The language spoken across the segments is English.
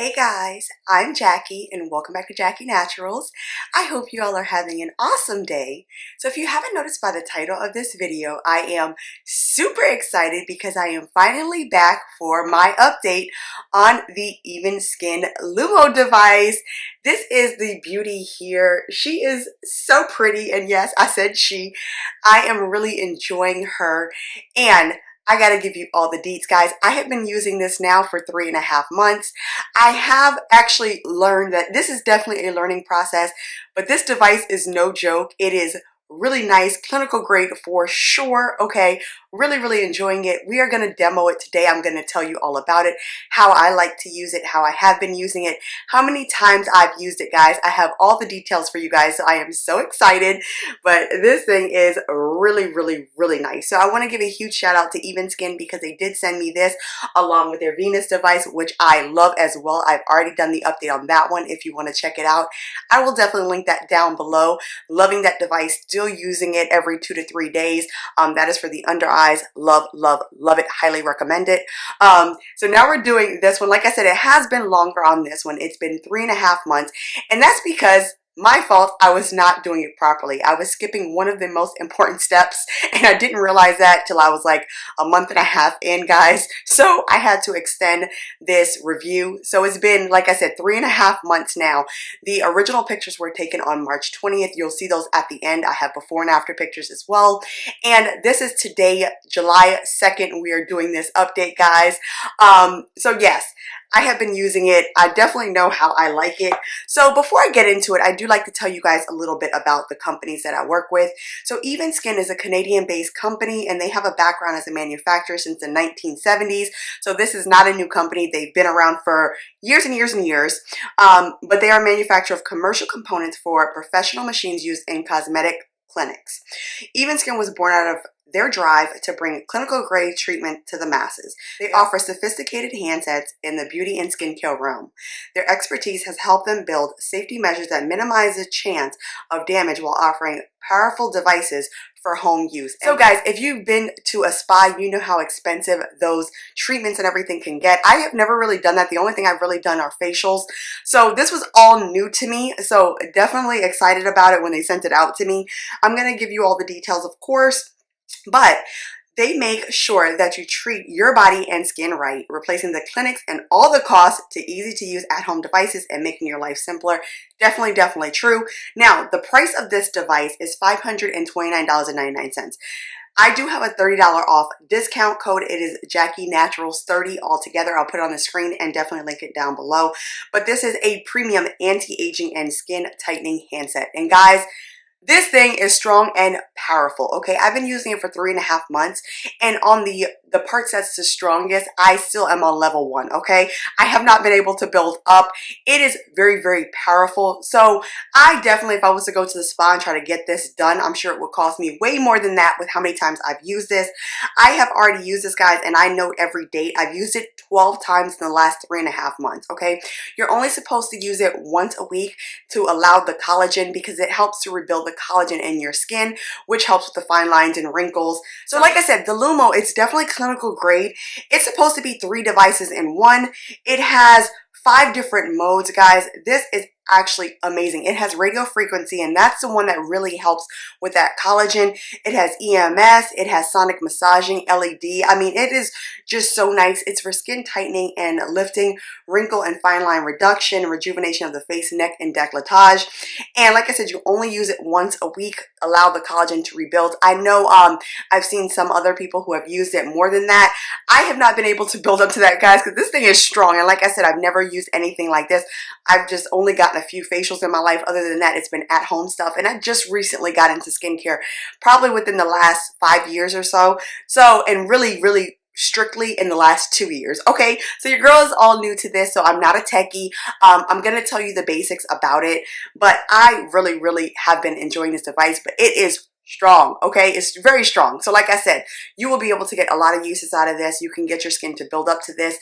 Hey guys, I'm Jackie and welcome back to Jackienaturals. I hope you all are having an awesome day. So if you haven't noticed by the title of this video, I am super excited because I am finally back for my update on the Evenskyn Lumo device. This is the beauty here. She is so pretty, and yes, I said she. I am really enjoying her, and I gotta give you all the deets, guys. I have been using this now for 3.5 months. I have actually learned that this is definitely a learning process, but this device is no joke. It is really nice, clinical grade for sure. Okay, really enjoying it. We are going to demo it today. I'm going to tell you all about it, how I like to use it, how I have been using it, how many times I've used it, guys. I have all the details for you guys, so I am so excited. But this thing is really nice. So I want to give a huge shout out to Evenskin because they did send me this along with their Venus device, which I love as well. I've already done the update on that one. If you want to check it out, I will definitely link that down below. Loving that device, still using it every 2 to 3 days. That is for the under eyes. Love it, highly recommend it. So now we're doing this one. Like I said, it has been longer on this one. It's been 3.5 months, and that's because my fault. I was not doing it properly. I was skipping one of the most important steps, and I didn't realize that till I was like 1.5 months in, guys. So I had to extend this review. So it's been, like I said, 3.5 months now. The original pictures were taken on March 20th. You'll see those at the end. I have before and after pictures as well. And this is today, July 2nd. We are doing this update, guys. So yes, I have been using it. I definitely know how I like it. So before I get into it, I do like to tell you guys a little bit about the companies that I work with. So Evenskin is a Canadian-based company, and they have a background as a manufacturer since the 1970s. So this is not a new company. They've been around for years and years and years. But they are a manufacturer of commercial components for professional machines used in cosmetic clinics. Evenskin was born out of their drive to bring clinical grade treatment to the masses. They offer sophisticated handsets in the beauty and skincare realm. Their expertise has helped them build safety measures that minimize the chance of damage while offering powerful devices for home use. So guys, if you've been to a spa, you know how expensive those treatments and everything can get. I have never really done that. The only thing I've really done are facials. So this was all new to me. So definitely excited about it when they sent it out to me. I'm going to give you all the details, of course, but they make sure that you treat your body and skin right, replacing the clinics and all the costs to easy to use at-home devices and making your life simpler. Definitely true. Now, the price of this device is $529.99. I do have a $30 off discount code. It is Jackienaturals 30 altogether. I'll put it on the screen and definitely link it down below. But this is a premium anti-aging and skin tightening handset. And guys, this thing is strong and powerful. Okay, I've been using it for 3.5 months, and on the parts that's the strongest, I still am on level 1. Okay, I have not been able to build up. It is very powerful. So I definitely, if I was to go to the spa and try to get this done, I'm sure it would cost me way more than that with how many times I've used this. I have already used this, guys, and I note every date. I've used it 12 times in the last 3.5 months. Okay, you're only supposed to use it once a week to allow the collagen, because it helps to rebuild the collagen in your skin, which helps with the fine lines and wrinkles. So like I said, the Lumo, it's definitely clinical grade. It's supposed to be 3 devices in one. It has 5 different modes, guys. This is actually amazing. It has radio frequency, and that's the one that really helps with that collagen. It has EMS, it has sonic massaging, LED. I mean, it is just so nice. It's for skin tightening and lifting, wrinkle and fine line reduction, rejuvenation of the face, neck, and décolletage. And like I said, you only use it once a week. Allow the collagen to rebuild. I know I've seen some other people who have used it more than that. I have not been able to build up to that, guys, because this thing is strong. And like I said, I've never used anything like this. I've just only gotten a few facials in my life. Other than that, it's been at home stuff, and I just recently got into skincare, probably within the last 5 years or so. And really strictly in the last 2 years. Okay, so your girl is all new to this, so I'm not a techie. I'm gonna tell you the basics about it, but I really have been enjoying this device. But it is strong, okay? It's very strong. So like I said, you will be able to get a lot of uses out of this. You can get your skin to build up to this.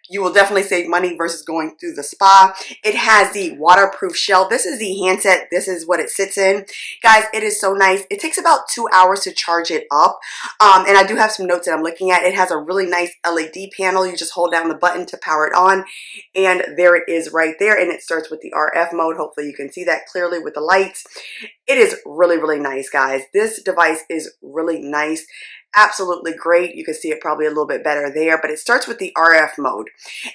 You will definitely save money versus going through the spa. It has the waterproof shell. This is the handset. This is what it sits in. Guys, it is so nice. It takes about 2 hours to charge it up. And I do have some notes that I'm looking at. It has a really nice LED panel. You just hold down the button to power it on. And there it is right there. And it starts with the RF mode. Hopefully you can see that clearly with the lights. It is really, really nice, guys. This device is really nice. Absolutely great. You can see it probably a little bit better there, but it starts with the RF mode.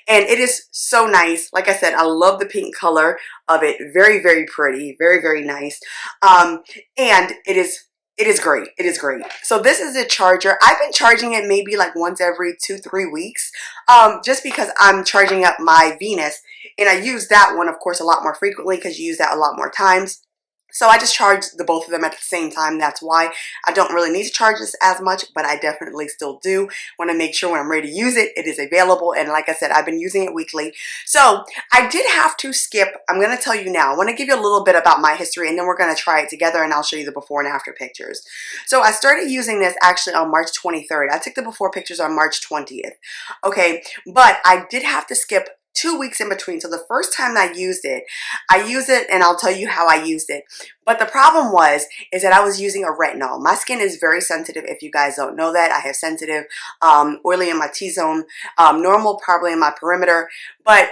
And it is so nice. Like I said, I love the pink color of it. Very, very pretty. Very, very nice. And it is great. It is great. So this is a charger. I've been charging it maybe like once every 2-3 weeks, just because I'm charging up my Venus, and I use that one, of course, a lot more frequently because you use that a lot more times. So I just charge the both of them at the same time. That's why I don't really need to charge this as much, but I definitely still do want to make sure when I'm ready to use it, it is available. And like I said, I've been using it weekly. So I did have to skip. I'm going to tell you now. I want to give you a little bit about my history, and then we're going to try it together, and I'll show you the before and after pictures. So I started using this actually on March 23rd. I took the before pictures on March 20th. Okay, but I did have to skip 2 weeks in between. So the first time I used it and I'll tell you how I used it. But the problem is that I was using a retinol. My skin is very sensitive. If you guys don't know that, I have sensitive, oily in my T-zone, normal probably in my perimeter, but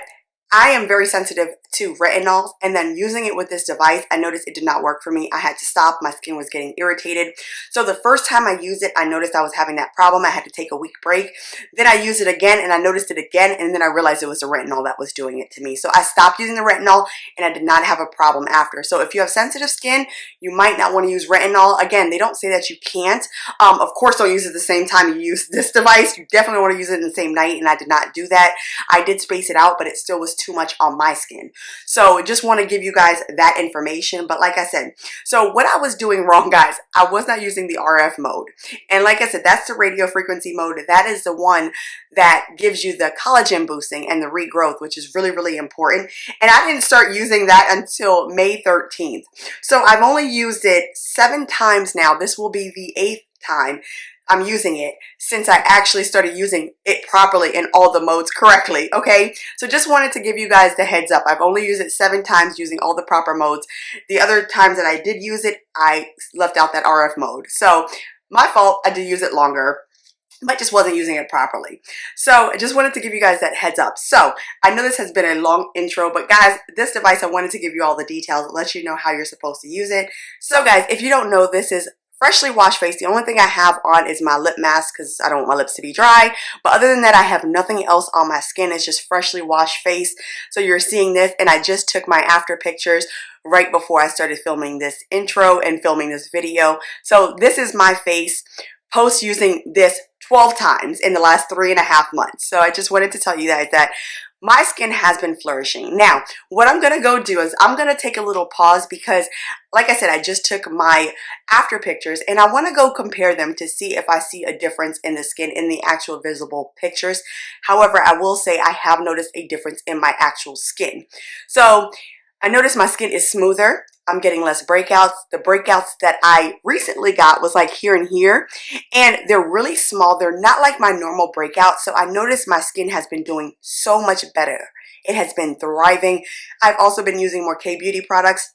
I am very sensitive to retinols, and then using it with this device, I noticed it did not work for me. I had to stop. My skin was getting irritated. So the first time I used it, I noticed I was having that problem. I had to take a week break. Then I used it again, and I noticed it again, and then I realized it was the retinol that was doing it to me. So I stopped using the retinol, and I did not have a problem after. So if you have sensitive skin, you might not want to use retinol. Again, they don't say that you can't. Of course, don't use it at the same time you use this device. You definitely want to use it in the same night, and I did not do that. I did space it out, but it still was too much on my skin. So just want to give you guys that information. But like I said, so what I was doing wrong, guys, I was not using the RF mode. And like I said, that's the radio frequency mode. That is the one that gives you the collagen boosting and the regrowth, which is really, really important. And I didn't start using that until May 13th. So I've only used it 7 times now. This will be the 8th time I'm using it since I actually started using it properly in all the modes correctly, okay? So just wanted to give you guys the heads up. I've only used it 7 times using all the proper modes. The other times that I did use it, I left out that RF mode. So my fault, I did use it longer, but just wasn't using it properly. So I just wanted to give you guys that heads up. So I know this has been a long intro, but guys, this device, I wanted to give you all the details, let you know how you're supposed to use it. So guys, if you don't know, this is freshly washed face. The only thing I have on is my lip mask because I don't want my lips to be dry. But other than that, I have nothing else on my skin. It's just freshly washed face. So you're seeing this, and I just took my after pictures right before I started filming this intro and filming this video. So this is my face post using this 12 times in the last 3.5 months. So I just wanted to tell you guys that my skin has been flourishing. Now, what I'm going to go do is I'm going to take a little pause because, like I said, I just took my after pictures and I want to go compare them to see if I see a difference in the skin in the actual visible pictures. However, I will say I have noticed a difference in my actual skin. So I noticed my skin is smoother. I'm getting less breakouts. The breakouts that I recently got was like here and here, and they're really small. They're not like my normal breakouts. So I noticed my skin has been doing so much better. It has been thriving. I've also been using more K-Beauty products.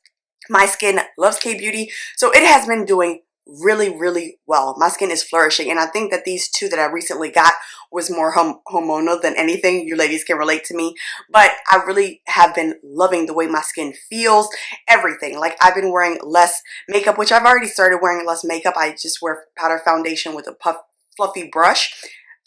My skin loves K-Beauty, so it has been doing really, really well. My skin is flourishing, and I think that these 2 that I recently got was more hormonal than anything. You ladies can relate to me, but I really have been loving the way my skin feels, everything. Like, I've been wearing less makeup, which I've already started wearing less makeup. I just wear powder foundation with a fluffy brush.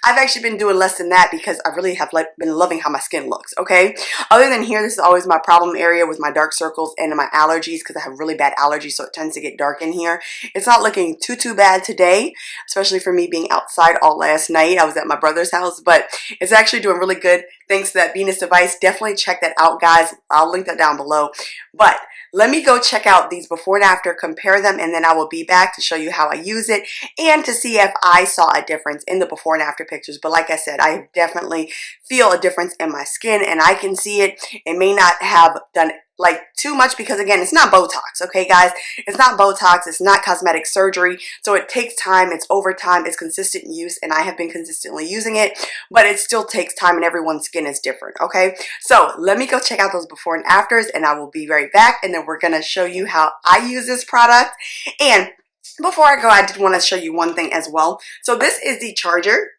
I've actually been doing less than that because I really have been loving how my skin looks, okay? Other than here, this is always my problem area with my dark circles and my allergies because I have really bad allergies, so it tends to get dark in here. It's not looking too bad today, especially for me being outside all last night. I was at my brother's house, but it's actually doing really good thanks to that Venus device. Definitely check that out, guys. I'll link that down below. But let me go check out these before and after, compare them, and then I will be back to show you how I use it and to see if I saw a difference in the before and after pictures, but like I said, I definitely feel a difference in my skin, and I can see it. It may not have done like too much because again, it's not Botox, okay guys? It's not Botox, it's not cosmetic surgery, so it takes time, it's over time, it's consistent use, and I have been consistently using it, but it still takes time and everyone's skin is different, okay? So let me go check out those before and afters, and I will be right back, and then we're gonna show you how I use this product. And before I go, I did want to show you one thing as well. So this is the charger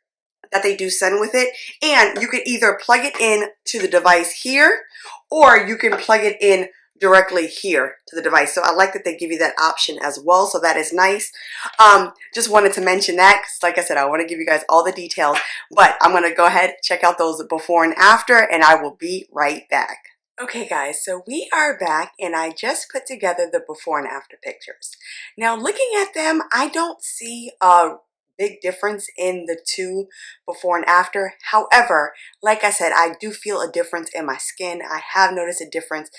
that they do send with it, and you can either plug it in to the device here, or you can plug it in directly here to the device. So I like that they give you that option as well, so that is nice. Just wanted to mention that because like I said, I want to give you guys all the details, but I'm going to go ahead, check out those before and after, and I will be right back. Okay guys, so we are back, and I just put together the before and after pictures. Now looking at them, I don't see a big difference in the two before and after. However, like I said, I do feel a difference in my skin. I have noticed a difference.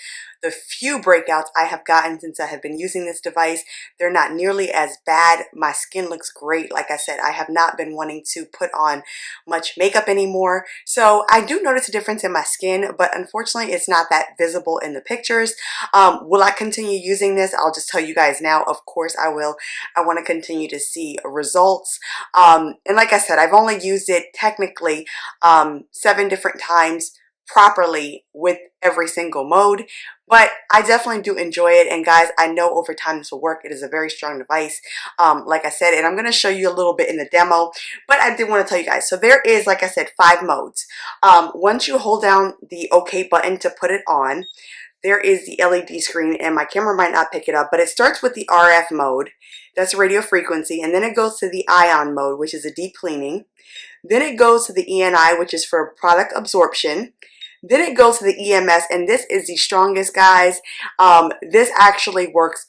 The few breakouts I have gotten since I have been using this device, they're not nearly as bad. My skin looks great. Like I said, I have not been wanting to put on much makeup anymore. So I do notice a difference in my skin, but unfortunately it's not that visible in the pictures. Will I continue using this? I'll just tell you guys now. Of course I will. I want to continue to see results. And like I said, I've only used it technically 7 different times properly with every single mode, but I definitely do enjoy it. And guys, I know over time this will work. It is a very strong device, like I said, and I'm going to show you a little bit in the demo, but I did want to tell you guys. So there is, like I said, 5 modes. Once you hold down the OK button to put it on, there is the LED screen, and my camera might not pick it up, but it starts with the RF mode. That's radio frequency, and then it goes to the ion mode, which is a deep cleaning. Then it goes to the ENI, which is for product absorption. Then it goes to the EMS, and this is the strongest, guys. This actually works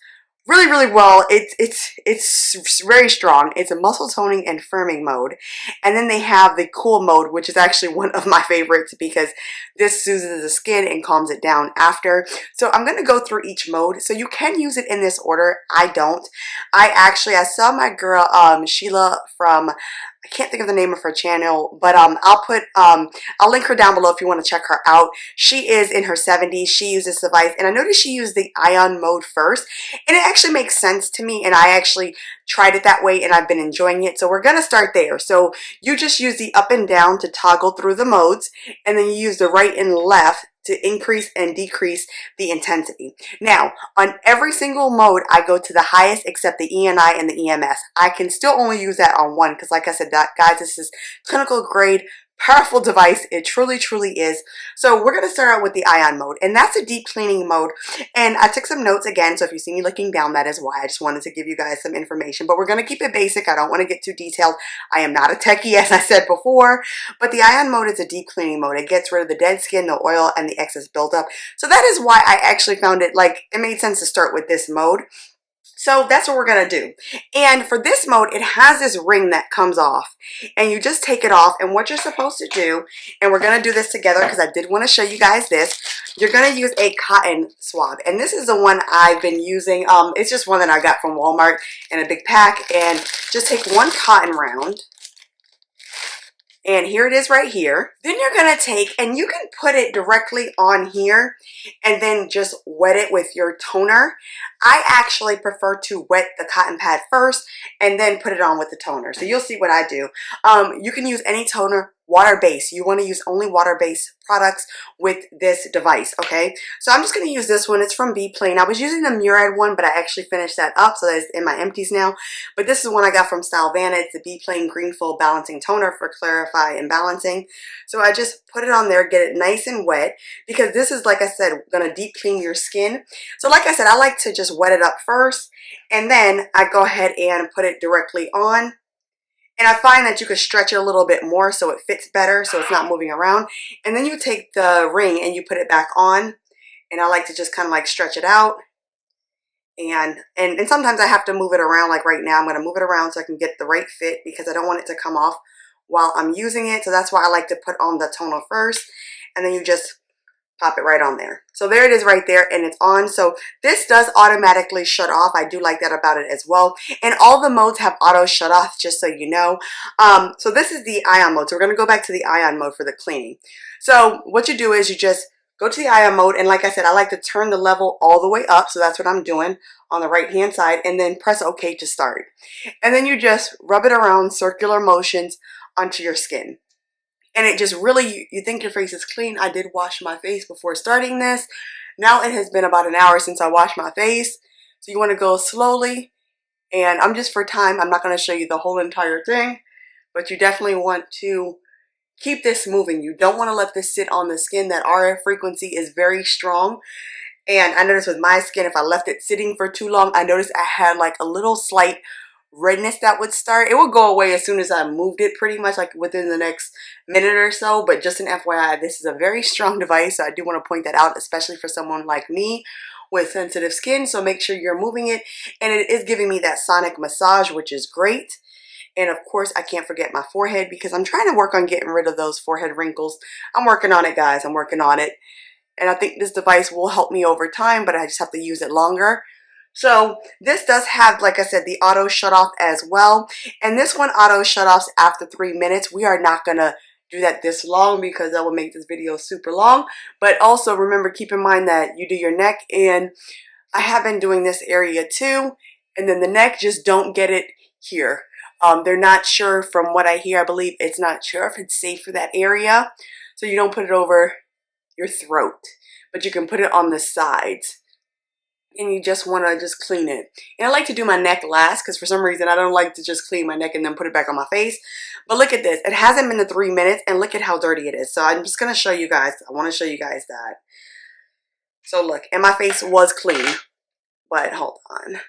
really, really well. It's very strong. It's a muscle toning and firming mode. And then they have the cool mode, which is actually one of my favorites because this soothes the skin and calms it down after. So I'm going to go through each mode. So you can use it in this order. I don't. I saw my girl Sheila from, I can't think of the name of her channel, but I'll link her down below if you want to check her out. She is in her 70s. She uses this device, and I noticed she used the ion mode first, and it actually makes sense to me, and I actually tried it that way, and I've been enjoying it. So we're going to start there. So you just use the up and down to toggle through the modes, and then you use the right and left to increase and decrease the intensity. Now, on every single mode, I go to the highest except the ENI and the EMS. I can still only use that on one because, like I said, that, guys, this is clinical grade, powerful device. It truly, truly is. So we're going to start out with the ion mode, and that's a deep cleaning mode. And I took some notes again, so if you see me looking down, that is why. I just wanted to give you guys some information, but we're going to keep it basic. I don't want to get too detailed. I am not a techie, as I said before, but the ion mode is a deep cleaning mode. It gets rid of the dead skin, the oil, and the excess buildup. So that is why I actually found it, like, it made sense to start with this mode. So that's what we're going to do. And for this mode, it has this ring that comes off, and you just take it off. And what you're supposed to do, and we're going to do this together because I did want to show you guys this, you're going to use a cotton swab. And this is the one I've been using. It's just one that I got from Walmart in a big pack. And just take one cotton round. And here it is right here. Then you're going to take, and you can put it directly on here and then just wet it with your toner. I actually prefer to wet the cotton pad first and then put it on with the toner. So you'll see what I do. You can use any toner, water-based. You want to use only water-based products with this device, okay? So I'm just going to use this one. It's from Be Plain. I was using the Murad one, but I actually finished that up, so that's in my empties now. But this is one I got from STYLEVANA. It's the Be Plain Green Full Balancing Toner for Clarify and Balancing. So I just put it on there, get it nice and wet, because this is, like I said, going to deep clean your skin. So like I said, I like to just wet it up first, and then I go ahead and put it directly on. And I find that you can stretch it a little bit more so it fits better, so it's not moving around. And then you take the ring and you put it back on. And I like to just kind of like stretch it out. And sometimes I have to move it around, like right now. I'm going to move it around so I can get the right fit because I don't want it to come off while I'm using it. So that's why I like to put on the toner first. And then you just pop it right on there. So there it is right there, and it's on. So this does automatically shut off. I do like that about it as well. And all the modes have auto shut off, just so you know. So this is the ion mode. So we're going to go back to the ion mode for the cleaning. So what you do is you just go to the ion mode, and like I said, I like to turn the level all the way up. So that's what I'm doing on the right hand side, and then press OK to start. And then you just rub it around, circular motions onto your skin. And it just really, you think your face is clean. I did wash my face before starting this. Now it has been about an hour since I washed my face. So you want to go slowly. And I'm just for time, I'm not going to show you the whole entire thing. But you definitely want to keep this moving. You don't want to let this sit on the skin. That RF frequency is very strong. And I noticed with my skin, if I left it sitting for too long, I noticed I had like a little slight redness that would start. It would go away as soon as I moved it, pretty much like within the next minute or so. But just an FYI, this is a very strong device, so I do want to point that out, especially for someone like me with sensitive skin. So make sure you're moving it, and it is giving me that sonic massage, which is great. And of course, I can't forget my forehead, because I'm trying to work on getting rid of those forehead wrinkles. I'm working on it, guys. I'm working on it, and I think this device will help me over time, but I just have to use it longer. So this does have, like I said, the auto shut off as well. And this one auto shut offs after 3 minutes. We are not going to do that this long, because that will make this video super long. But also remember, keep in mind that you do your neck, and I have been doing this area too. And then the neck, just don't get it here. They're not sure, from what I hear, I believe it's not sure if it's safe for that area. So you don't put it over your throat, but you can put it on the sides. And you just want to just clean it. And I like to do my neck last, because for some reason I don't like to just clean my neck and then put it back on my face. But look at this. It hasn't been the 3 minutes, and look at how dirty it is. So I'm just going to show you guys. I want to show you guys that. So look, and my face was clean. But hold on.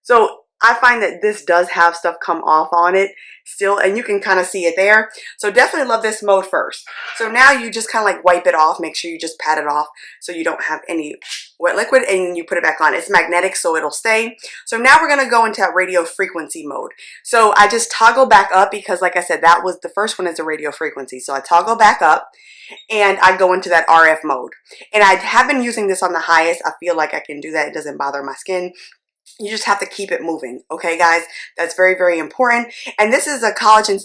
So I find that this does have stuff come off on it still, and you can kind of see it there. So definitely love this mode first. So now you just kind of like wipe it off. Make sure you just pat it off so you don't have any wet liquid, and you put it back on. It's magnetic, so it'll stay. So now we're going to go into that radio frequency mode. So I just toggle back up, because like I said, that was the first one, is a radio frequency. So I toggle back up, and I go into that RF mode. And I have been using this on the highest. I feel like I can do that. It doesn't bother my skin. You just have to keep it moving. Okay, guys, that's very, very important. And this is a collagen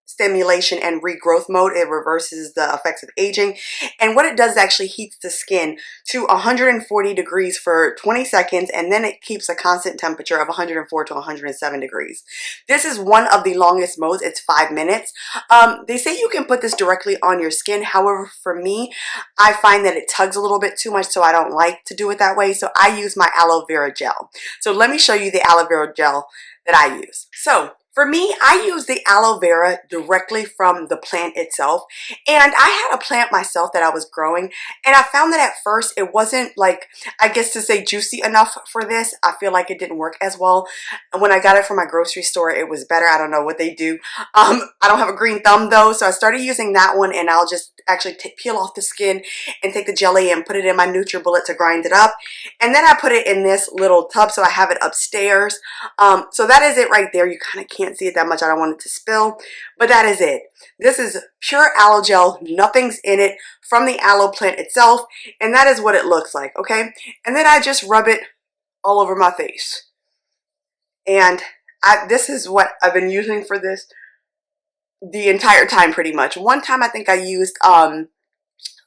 stimulation and regrowth mode. It reverses the effects of aging, and what it does is actually heats the skin to 140 degrees for 20 seconds, and then it keeps a constant temperature of 104 to 107 degrees. This is one of the longest modes. It's 5 minutes. They say you can put this directly on your skin. However, for me, I find that it tugs a little bit too much, so I don't like to do it that way. So I use my aloe vera gel. So let me show you the aloe vera gel that I use. So for me, I use the aloe vera directly from the plant itself. And I had a plant myself that I was growing, and I found that at first it wasn't, like, I guess to say, juicy enough for this. I feel like it didn't work as well. And when I got it from my grocery store, it was better. I don't know what they do. I don't have a green thumb though, so I started using that one, and I'll just actually peel off the skin and take the jelly and put it in my NutriBullet to grind it up. And then I put it in this little tub, so I have it upstairs. So that is it right there. You kind of can't see it that much. I don't want it to spill, but that is it. This is pure aloe gel. Nothing's in it, from the aloe plant itself, and that is what it looks like. Okay, and then I just rub it all over my face, and this is what I've been using for this the entire time, pretty much. One time I think I used a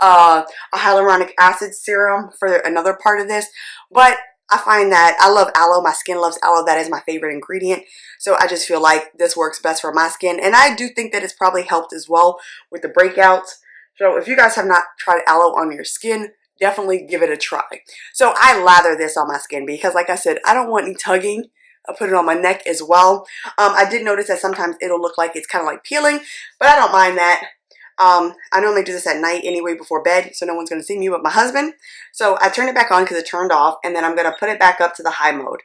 hyaluronic acid serum for another part of this, but I find that I love aloe. My skin loves aloe. That is my favorite ingredient. So I just feel like this works best for my skin. And I do think that it's probably helped as well with the breakouts. So if you guys have not tried aloe on your skin, definitely give it a try. So I lather this on my skin because, like I said, I don't want any tugging. I put it on my neck as well. I did notice that sometimes it'll look like it's kind of like peeling, but I don't mind that. I normally do this at night anyway before bed, so no one's going to see me but my husband. So I turn it back on because it turned off, and then I'm going to put it back up to the high mode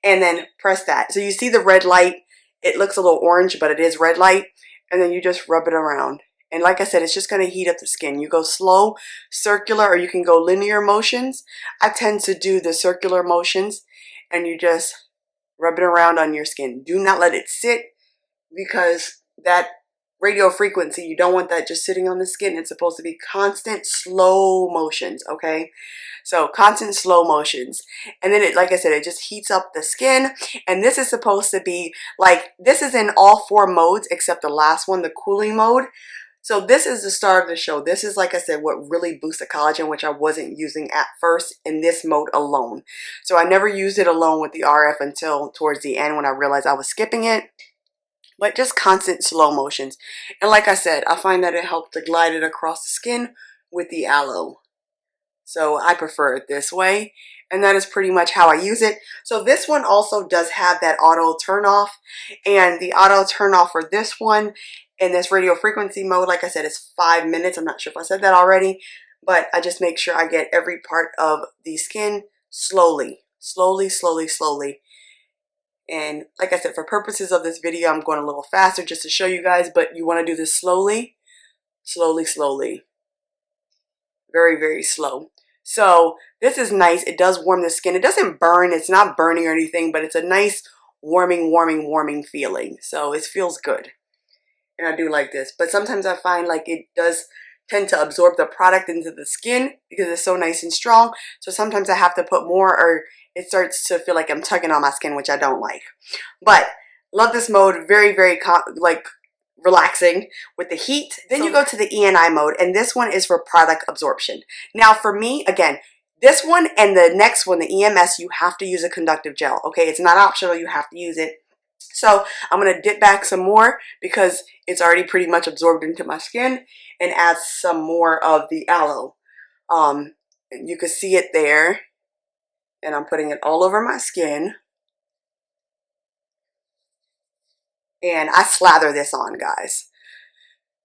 and then press that. So you see the red light. It looks a little orange, but it is red light, and then you just rub it around. And like I said, it's just going to heat up the skin. You go slow, circular, or you can go linear motions. I tend to do the circular motions, and you just rub it around on your skin. Do not let it sit, because that radio frequency. You don't want that just sitting on the skin. It's supposed to be constant slow motions, okay? So constant slow motions. And then it, like I said, it just heats up the skin. And this is supposed to be like, this is in all 4 modes except the last one, the cooling mode. So this is the star of the show. This is, like I said, what really boosts the collagen, which I wasn't using at first in this mode alone. So I never used it alone with the RF until towards the end when I realized I was skipping it. But just constant slow motions. And like I said, I find that it helps to glide it across the skin with the aloe. So I prefer it this way. And that is pretty much how I use it. So this one also does have that auto turn off. And the auto turn off for this one in this radio frequency mode, like I said, is 5 minutes. I'm not sure if I said that already. But I just make sure I get every part of the skin slowly. Slowly, slowly, slowly. And like I said, for purposes of this video, I'm going a little faster just to show you guys. But you want to do this slowly. Slowly, slowly. Very, very slow. So this is nice. It does warm the skin. It doesn't burn. It's not burning or anything, but it's a nice warming feeling. So it feels good. And I do like this. But sometimes I find like it does tend to absorb the product into the skin because it's so nice and strong. So sometimes I have to put more or it starts to feel like I'm tugging on my skin, which I don't like. But love this mode. Very, very like relaxing with the heat. Then you go to the ENI mode, and this one is for product absorption. Now for me, again, this one and the next one, the EMS, you have to use a conductive gel. Okay, it's not optional, you have to use it. So I'm going to dip back some more because it's already pretty much absorbed into my skin, and add some more of the aloe. You can see it there, and I'm putting it all over my skin. And I slather this on, guys,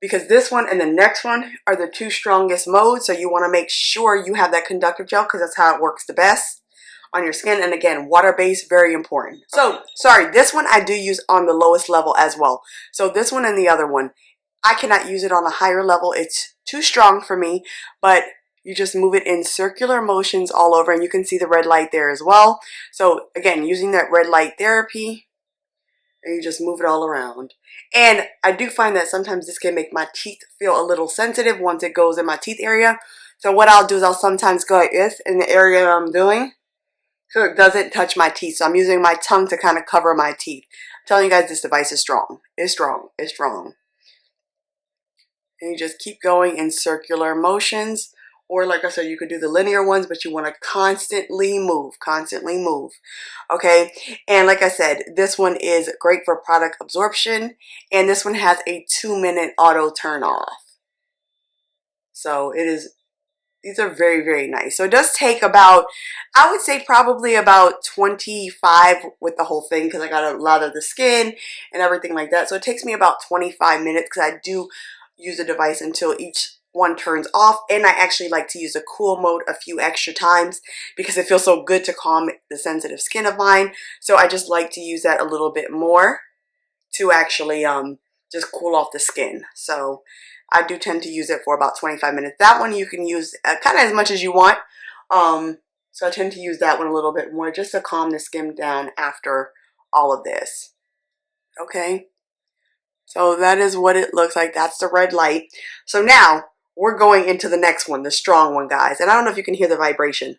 because this one and the next one are the 2 strongest modes. So you want to make sure you have that conductive gel because that's how it works the best on your skin. And again, water-based, very important. So, sorry, this one I do use on the lowest level as well. So this one and the other one, I cannot use it on a higher level. It's too strong for me, but you just move it in circular motions all over, and you can see the red light there as well. So again, using that red light therapy, and you just move it all around. And I do find that sometimes this can make my teeth feel a little sensitive once it goes in my teeth area. So what I'll do is I'll sometimes go like this in the area I'm doing, so it doesn't touch my teeth. So I'm using my tongue to kind of cover my teeth. I'm telling you guys, this device is strong. It's strong. It's strong. And you just keep going in circular motions. Or like I said, you could do the linear ones, but you want to constantly move, okay? And like I said, this one is great for product absorption, and this one has a 2-minute auto turn off. So it is, these are very, very nice. So it does take about, I would say probably about 25 with the whole thing, because I got to lather the skin and everything like that. So it takes me about 25 minutes because I do use the device until each one turns off. And I actually like to use the cool mode a few extra times because it feels so good to calm the sensitive skin of mine. So I just like to use that a little bit more to actually just cool off the skin. So I do tend to use it for about 25 minutes. That one you can use kind of as much as you want. So I tend to use that one a little bit more just to calm the skin down after all of this. Okay. So that is what it looks like. That's the red light. So now we're going into the next one, the strong one, guys. And I don't know if you can hear the vibration.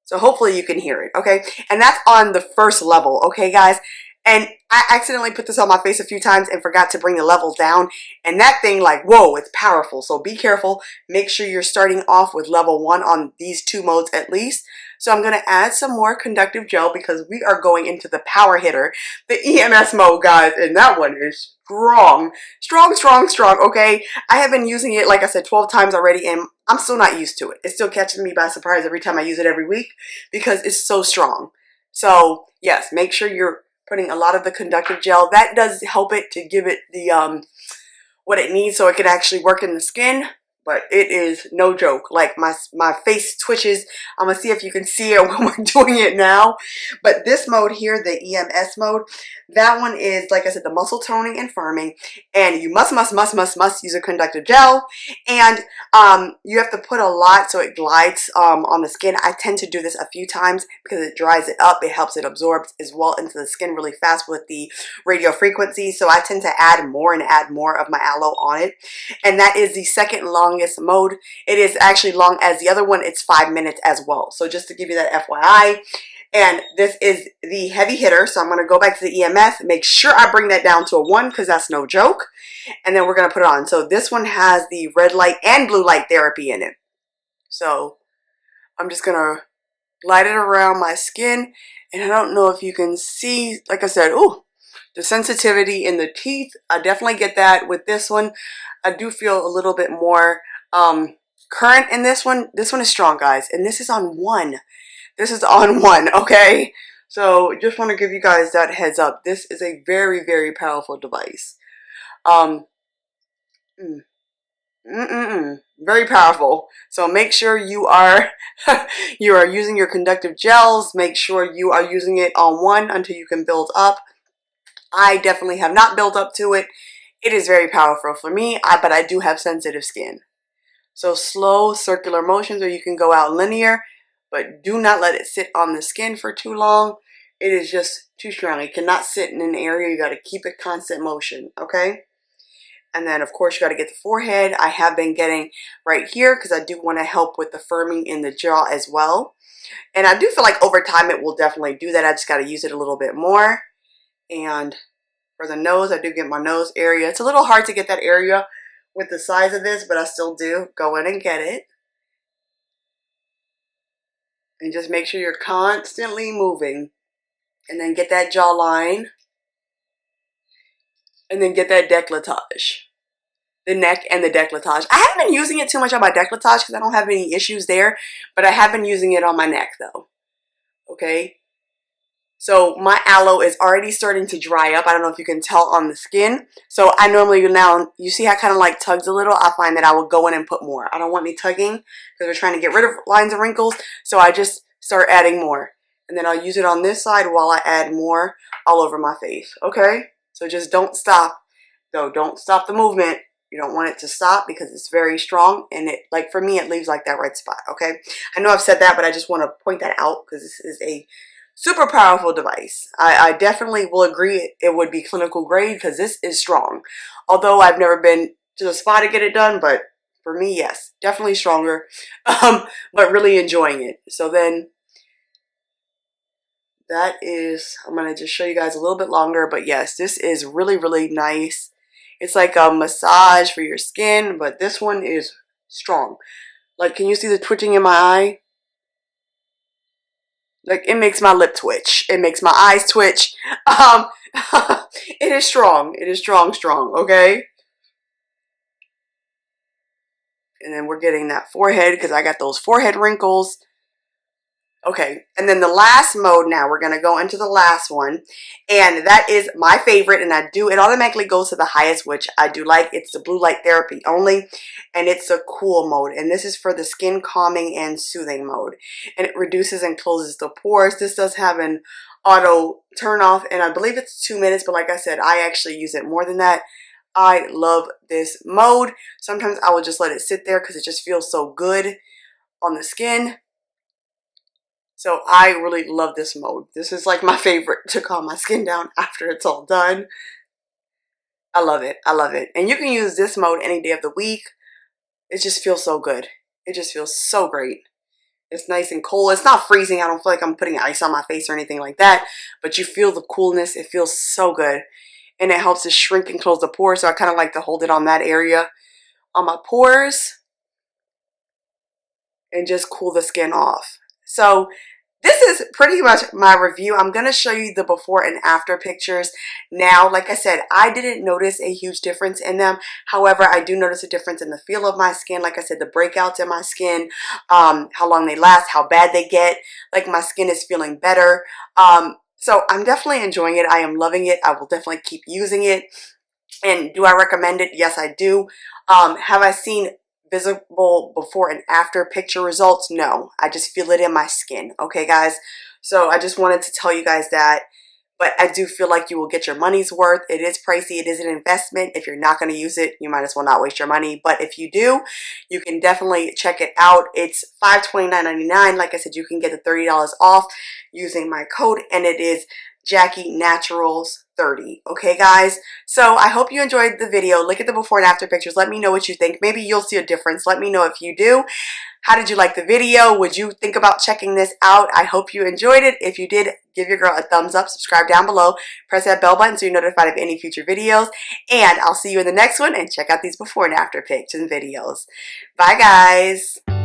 So hopefully you can hear it, okay? And that's on the first level, okay, guys? And I accidentally put this on my face a few times and forgot to bring the level down. And that thing, like, whoa, it's powerful. So be careful. Make sure you're starting off with level 1 on these 2 modes at least. So I'm going to add some more conductive gel because we are going into the power hitter, the EMS mode, guys. And that one is strong. Strong, strong, strong, okay? I have been using it, like I said, 12 times already, and I'm still not used to it. It still catches me by surprise every time I use it every week because it's so strong. So, yes, make sure you're putting a lot of the conductive gel. That does help it to give it the what it needs so it can actually work in the skin. but it is no joke. Like my face twitches. I'm gonna see if you can see it when we're doing it now. But this mode here, the EMS mode, that one is, like I said, the muscle toning and firming, and you must use a conductive gel, and you have to put a lot so it glides on the skin. I tend to do this a few times because it dries it up. It helps it absorb as well into the skin really fast with the radio frequency. So I tend to add more of my aloe on it, and that is the second longest mode. It is actually long as the other one. It's 5 minutes as well. So just to give you that FYI. And this is the heavy hitter, so I'm going to go back to the EMS, make sure I bring that down to a 1 because that's no joke, and then we're going to put it on. So this one has the red light and blue light therapy in it. So I'm just going to glide it around my skin, and I don't know if you can see, like I said, ooh, the sensitivity in the teeth. I definitely get that with this one. I do feel a little bit more current in this one. This one is strong, guys, and this is on 1. This is on 1, okay? So just want to give you guys that heads up. This is a very, very powerful device. Very powerful. So make sure you are you are using your conductive gels. Make sure you are using it on 1 until you can build up. I definitely have not built up to it. It is very powerful for me, but I do have sensitive skin. So slow circular motions, or you can go out linear, but do not let it sit on the skin for too long. It is just too strong. It cannot sit in an area. You got to keep it constant motion, okay? And then, of course, you got to get the forehead. I have been getting right here because I do want to help with the firming in the jaw as well. And I do feel like over time it will definitely do that. I just got to use it a little bit more. And for the nose, I do get my nose area. It's a little hard to get that area with the size of this, but I still do. Go in and get it. And just make sure you're constantly moving. And then get that jawline. And then get that décolletage. The neck and the décolletage. I haven't been using it too much on my décolletage because I don't have any issues there. But I have been using it on my neck though. Okay. So my aloe is already starting to dry up. I don't know if you can tell on the skin. So I normally now, you see how it kind of like tugs a little? I find that I will go in and put more. I don't want any tugging because we're trying to get rid of lines and wrinkles. So I just start adding more. And then I'll use it on this side while I add more all over my face. Okay? So just don't stop. Though, don't stop the movement. You don't want it to stop because it's very strong. And it, like for me, it leaves like that red spot. Okay? I know I've said that, but I just want to point that out because this is a super powerful device. I definitely will agree it would be clinical grade because this is strong. Although I've never been to the spa to get it done, but for me, yes, definitely stronger. But really enjoying it. So then that is, I'm going to just show you guys a little bit longer, but yes, this is really, really nice. It's like a massage for your skin, but this one is strong. Like, can you see the twitching in my eye? Like, it makes my lip twitch. It makes my eyes twitch. It is strong. It is strong, okay? And then we're getting that forehead because I got those forehead wrinkles. Okay, and then the last mode now, we're going to go into the last one. And that is my favorite, and it automatically goes to the highest, which I do like. It's the blue light therapy only, and it's a cool mode. And this is for the skin calming and soothing mode. And it reduces and closes the pores. This does have an auto turn off, and I believe it's 2 minutes, but like I said, I actually use it more than that. I love this mode. Sometimes I will just let it sit there because it just feels so good on the skin. So I really love this mode. This is like my favorite to calm my skin down after it's all done. I love it. I love it. And you can use this mode any day of the week. It just feels so good. It just feels so great. It's nice and cold. It's not freezing. I don't feel like I'm putting ice on my face or anything like that. But you feel the coolness. It feels so good. And it helps to shrink and close the pores. So I kind of like to hold it on that area on my pores. And just cool the skin off. So this is pretty much my review. I'm going to show you the before and after pictures. Now, like I said, I didn't notice a huge difference in them. However, I do notice a difference in the feel of my skin. Like I said, the breakouts in my skin, how long they last, how bad they get. Like my skin is feeling better. So I'm definitely enjoying it. I am loving it. I will definitely keep using it. And do I recommend it? Yes, I do. Have I seen visible before and after picture results? No, I just feel it in my skin. Okay, guys? So I just wanted to tell you guys that. But I do feel like you will get your money's worth. It is pricey. It is an investment. If you're not going to use it, you might as well not waste your money. But if you do, you can definitely check it out. It's $529.99. Like I said, you can get the $30 off using my code, and it is Jackienaturals 30. Okay, guys? So I hope you enjoyed the video. Look at the before and after pictures. Let me know what you think. Maybe you'll see a difference. Let me know if you do. How did you like the video? Would you think about checking this out? I hope you enjoyed it. If you did, give your girl a thumbs up, subscribe down below, press that bell button so you're notified of any future videos, and I'll see you in the next one, and check out these before and after pics and videos. Bye, guys.